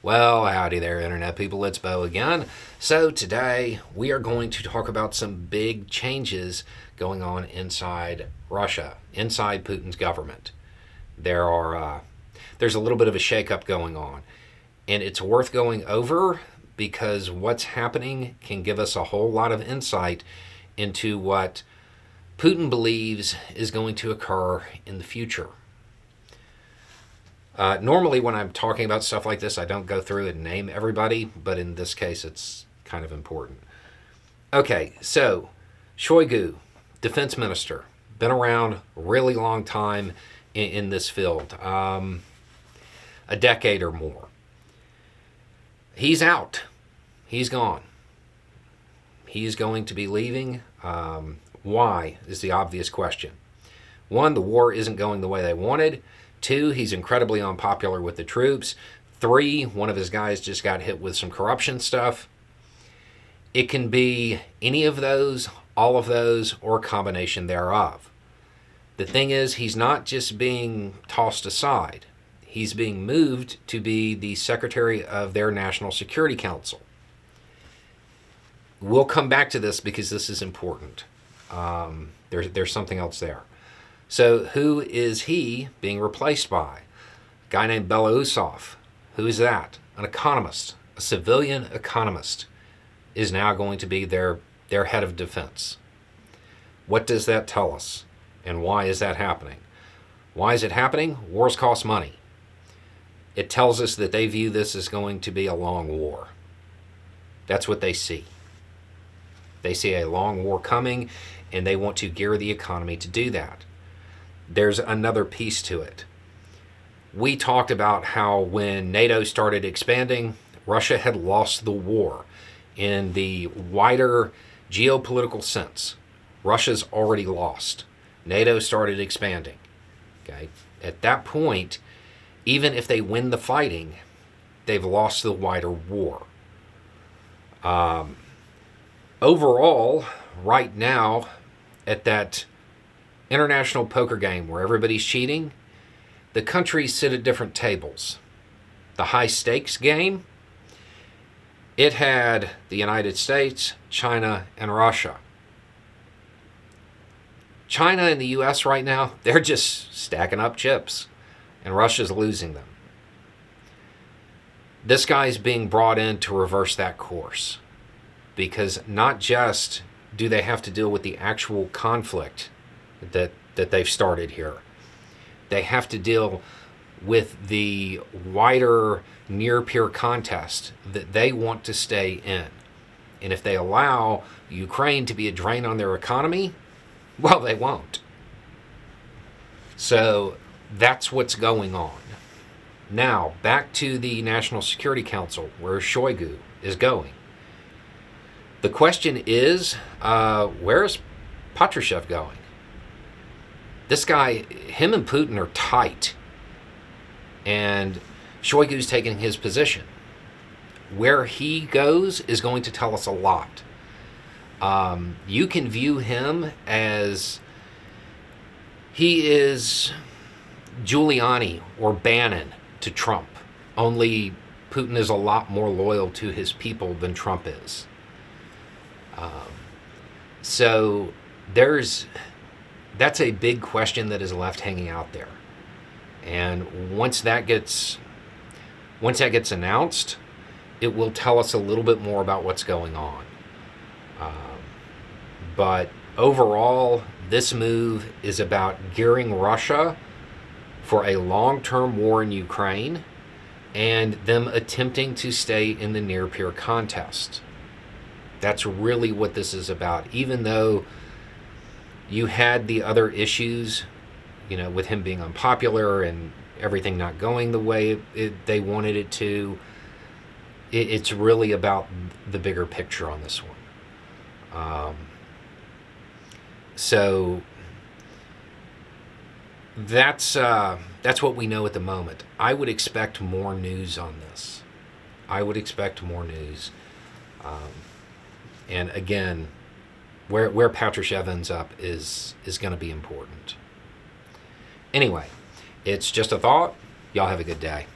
Well, howdy there, Internet people. It's Bo again. So, today we are going to talk about some big changes going on inside Russia, inside Putin's government. There's a little bit of a shakeup going on, and it's worth going over because what's happening can give us a whole lot of insight into what Putin believes is going to occur in the future. Normally, when I'm talking about stuff like this, I don't go through and name everybody, but in this case, it's kind of important. Okay, so Shoigu, defense minister, been around a really long time in this field, a decade or more. He's out. He's gone. He's going to be leaving. Why is the obvious question. One, the war isn't going the way they wanted. Two, he's incredibly unpopular with the troops. Three, one of his guys just got hit with some corruption stuff. It can be any of those, all of those, or a combination thereof. The thing is, he's not just being tossed aside. He's being moved to be the secretary of their National Security Council. We'll come back to this because this is important. There's something else there. So who is he being replaced by? A guy named Belousov. Who's that? An economist, a civilian economist, is now going to be their head of defense. What does that tell us? And why is that happening? Why is it happening? Wars cost money. It tells us that they view this as going to be a long war. That's what they see. They see a long war coming, and they want to gear the economy to do that. There's another piece to it. We talked about how when NATO started expanding, Russia had lost the war. In the wider geopolitical sense, Russia's already lost. NATO started expanding. Okay? At that point, even if they win the fighting, they've lost the wider war. Overall, right now, at that international poker game where everybody's cheating, the countries sit at different tables. The high stakes game, it had the United States, China, and Russia. China and the US right now, they're just stacking up chips, and Russia's losing them. This guy's being brought in to reverse that course, because not just do they have to deal with the actual conflict that they've started here. They have to deal with the wider near-peer contest that they want to stay in. And if they allow Ukraine to be a drain on their economy, well, they won't. So that's what's going on. Now, back to the National Security Council, where Shoigu is going. The question is, where is Patrushev going? This guy, him and Putin are tight, and Shoigu's taking his position. Where he goes is going to tell us a lot. You can view him as he is Giuliani or Bannon to Trump, only Putin is a lot more loyal to his people than Trump is. So that's a big question that is left hanging out there. And once that gets announced, it will tell us a little bit more about what's going on. But overall, this move is about gearing Russia for a long-term war in Ukraine and them attempting to stay in the near-peer contest. That's really what this is about. Even though you had the other issues, with him being unpopular and everything not going the way they wanted it to, it's really about the bigger picture on this one. So that's what we know at the moment. I would expect more news on this. I would expect more news. And again, where Patrushev ends up is going to be important. Anyway, it's just a thought. Y'all have a good day.